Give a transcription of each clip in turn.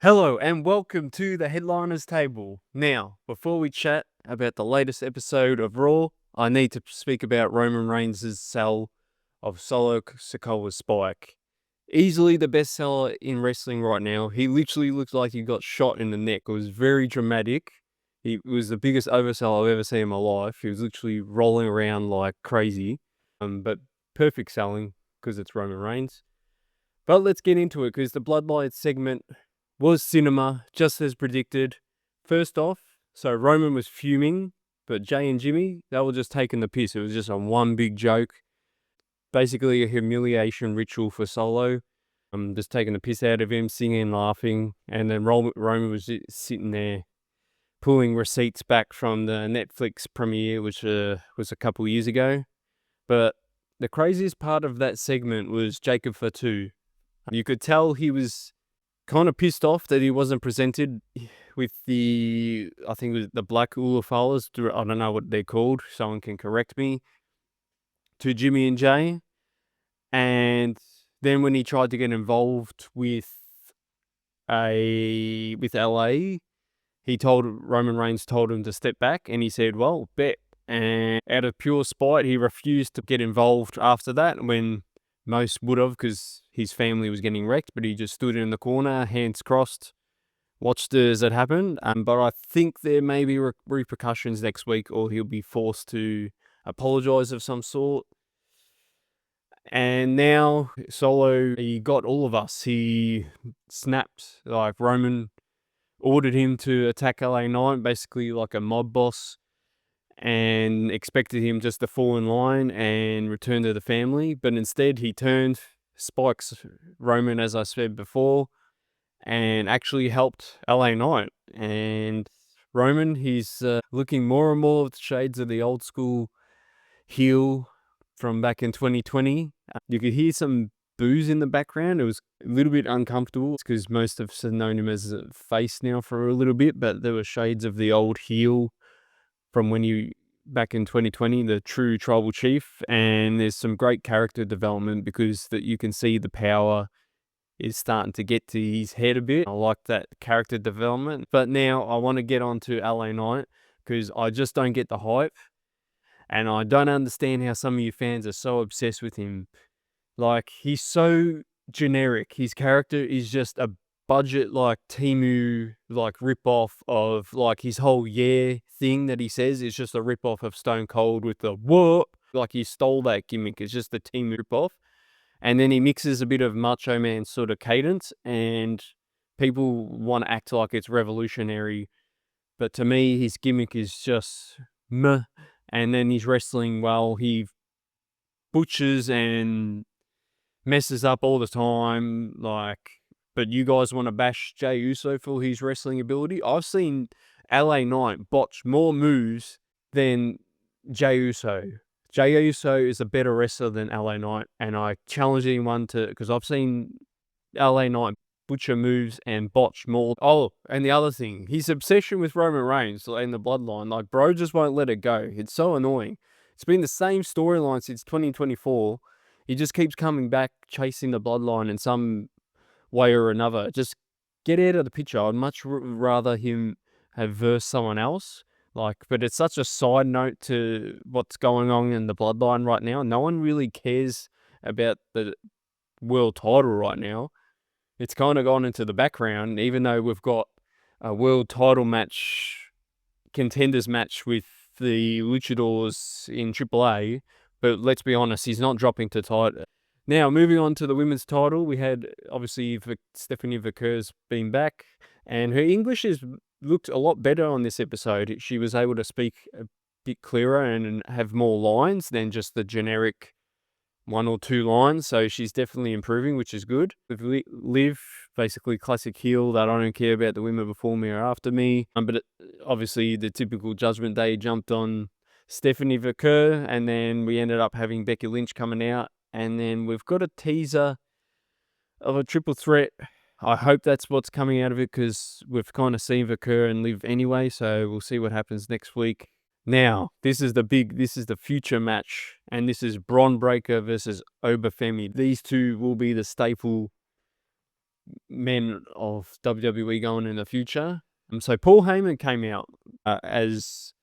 Hello and welcome to the Headliners Table. Now, before we chat about the latest episode of Raw, I need to speak about Roman Reigns' sell of Solo Sikoa Spike. Easily the best seller in wrestling right now. He literally looked like he got shot in the neck. It was very dramatic. He was the biggest oversell I've ever seen in my life. He was literally rolling around like crazy. But perfect selling because it's Roman Reigns. But let's get into it because the Bloodline segment was cinema, just as predicted. First off, so Roman was fuming, but Jey and Jimmy, they were just taking the piss. It was just a one big joke. Basically a humiliation ritual for Solo. Just taking the piss out of him, singing and laughing. And then Roman was just sitting there pulling receipts back from the Netflix premiere, which was a couple years ago. But the craziest part of that segment was Jacob Fatu. You could tell he was kind of pissed off that he wasn't presented with I think it was the black Ulafalas, I don't know what they're called, someone can correct me, to Jimmy and Jey. And then when he tried to get involved with LA, Roman Reigns told him to step back, and he said, well, bet. And out of pure spite, he refused to get involved after that, when most would have, because his family was getting wrecked, but he just stood in the corner, hands crossed, watched as it happened. But I think there may be repercussions next week, or he'll be forced to apologise of some sort. And now Solo, he got all of us. He snapped, like Roman ordered him to attack LA Knight, basically like a mob boss, and expected him just to fall in line and return to the family. But instead he turned, spikes Roman, as I said before, and actually helped LA Knight. And Roman, he's looking more and more of the shades of the old school heel from back in 2020. You could hear some boos in the background. It was a little bit uncomfortable because most have known him as a face now for a little bit, but there were shades of the old heel from when back in 2020, the true tribal chief. And there's some great character development because that you can see the power is starting to get to his head a bit. I like that character development. But now I want to get on to LA Knight because I just don't get the hype. And I don't understand how some of you fans are so obsessed with him. Like, he's so generic. His character is just a budget, like, Temu, like, rip-off of, like, his whole thing that he says is just a rip-off of Stone Cold with the what? Like, he stole that gimmick. It's just the Temu rip-off. And then he mixes a bit of Macho Man sort of cadence, and people want to act like it's revolutionary. But to me, his gimmick is just meh. And then he's wrestling, well, he butchers and messes up all the time, like, but you guys want to bash Jey Uso for his wrestling ability? I've seen LA Knight botch more moves than Jey Uso. Jey Uso is a better wrestler than LA Knight, and I challenge anyone to, because I've seen LA Knight butcher moves and botch more. Oh, and the other thing, his obsession with Roman Reigns and the Bloodline, like, bro just won't let it go. It's so annoying. It's been the same storyline since 2024. He just keeps coming back, chasing the Bloodline in some way or another. Just get out of the picture. I'd much rather him have versed someone else. Like, but it's such a side note to what's going on in the Bloodline right now. No one really cares about the world title right now. It's kind of gone into the background, even though we've got a world title match, contenders match with the Luchadors in AAA. But let's be honest, he's not dropping to title. Now, moving on to the women's title, we had, obviously, Stephanie Vaquer's been back, and her English has looked a lot better on this episode. She was able to speak a bit clearer and have more lines than just the generic one or two lines, so she's definitely improving, which is good. With Liv, basically classic heel that I don't care about the women before me or after me. But obviously the typical Judgment Day jumped on Stephanie Vaquer, and then we ended up having Becky Lynch coming out, and then we've got a teaser of a triple threat. I hope that's what's coming out of it, because we've kind of seen Vaquer and Liv anyway, so we'll see what happens next week. Now, this is the future match, and this is Bron Breakker versus Oba Femi. These two will be the staple men of WWE going in the future. So Paul Heyman came out as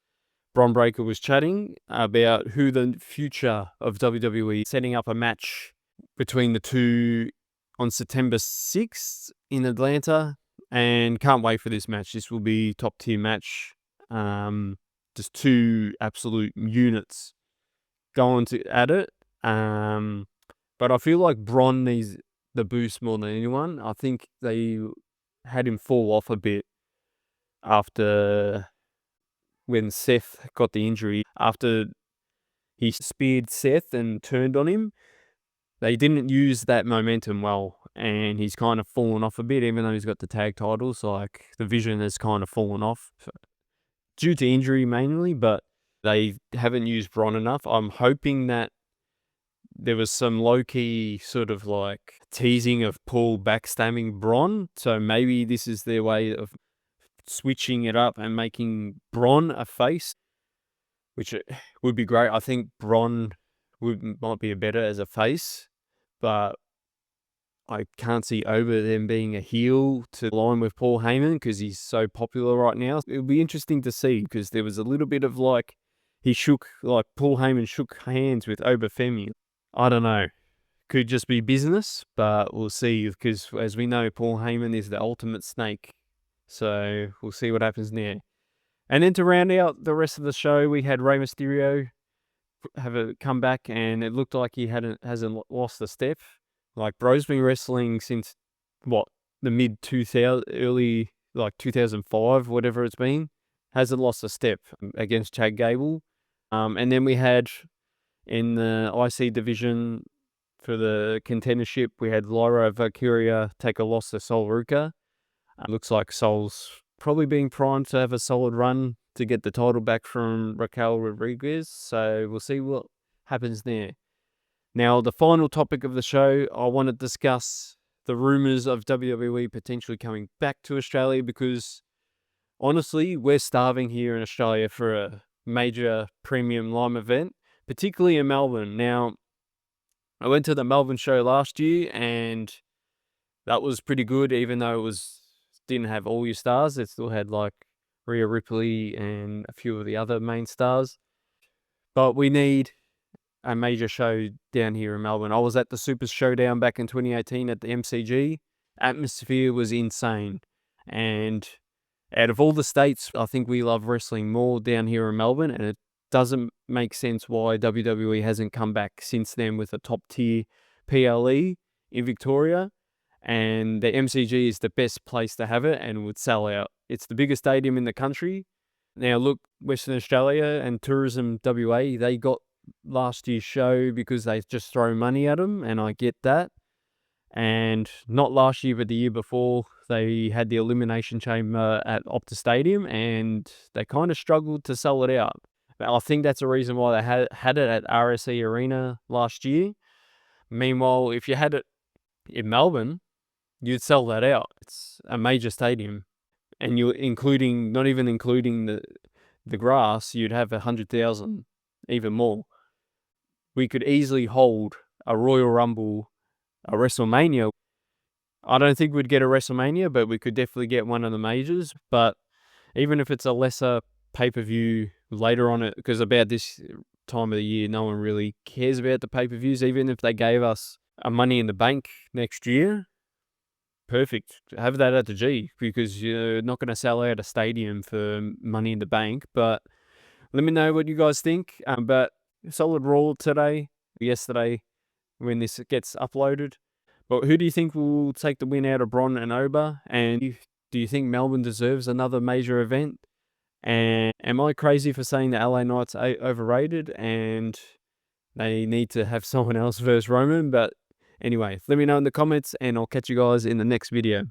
Bron Breakker was chatting about who the future of WWE, setting up a match between the two on September 6th in Atlanta, and can't wait for this match. This will be top tier match. Just two absolute units going at it. But I feel like Bron needs the boost more than anyone. I think they had him fall off a bit after when Seth got the injury. After he speared Seth and turned on him, they didn't use that momentum well, and he's kind of fallen off a bit, even though he's got the tag titles. Like, the vision has kind of fallen off due to injury mainly, but they haven't used Bron enough. I'm hoping that there was some low-key sort of like teasing of Paul backstabbing Bron, so maybe this is their way of switching it up and making Bron a face, which would be great. I think Bron might be better as a face, but I can't see Oba them being a heel to align with Paul Heyman because he's so popular right now. It'll be interesting to see, because there was a little bit of like, Paul Heyman shook hands with Oba Femi. I don't know. Could just be business, but we'll see, because as we know, Paul Heyman is the ultimate snake. So we'll see what happens there. And then to round out the rest of the show, we had Rey Mysterio have a comeback, and it looked like he hasn't lost a step. Like, bro's been wrestling since, the mid-2000, early, 2005, whatever it's been. Hasn't lost a step against Chad Gable. And then we had, in the IC division for the contendership, we had Lyra Vaquer take a loss to Sol Ruca. Looks like Sol's probably being primed to have a solid run to get the title back from Raquel Rodriguez. So we'll see what happens there. Now, the final topic of the show, I want to discuss the rumours of WWE potentially coming back to Australia, because honestly, we're starving here in Australia for a major premium lime event, particularly in Melbourne. Now, I went to the Melbourne show last year, and that was pretty good, even though didn't have all your stars. It still had like Rhea Ripley and a few of the other main stars. But we need a major show down here in Melbourne. I was at the Super Showdown back in 2018 at the MCG. Atmosphere was insane. And out of all the states, I think we love wrestling more down here in Melbourne, and it doesn't make sense why WWE hasn't come back since then with a top tier PLE in Victoria. And the MCG is the best place to have it, and would sell out. It's the biggest stadium in the country. Now look, Western Australia and Tourism WA, they got last year's show because they just throw money at them, and I get that. And not last year, but the year before, they had the Elimination Chamber at Optus Stadium, and they kind of struggled to sell it out. I think that's the reason why they had it at RSE Arena last year. Meanwhile, if you had it in Melbourne, you'd sell that out. It's a major stadium, and you're not even including the grass, you'd have 100,000, even more. We could easily hold a Royal Rumble, a WrestleMania. I don't think we'd get a WrestleMania, but we could definitely get one of the majors. But even if it's a lesser pay-per-view later on, because about this time of the year, no one really cares about the pay-per-views. Even if they gave us a Money in the Bank next year, perfect. Have that at the G, because you're not going to sell out a stadium for Money in the Bank. But let me know what you guys think. But solid Raw yesterday, when this gets uploaded. But who do you think will take the win out of Bron and Oba? And do you think Melbourne deserves another major event? And am I crazy for saying the LA Knights are overrated and they need to have someone else versus Roman? But anyway, let me know in the comments, and I'll catch you guys in the next video.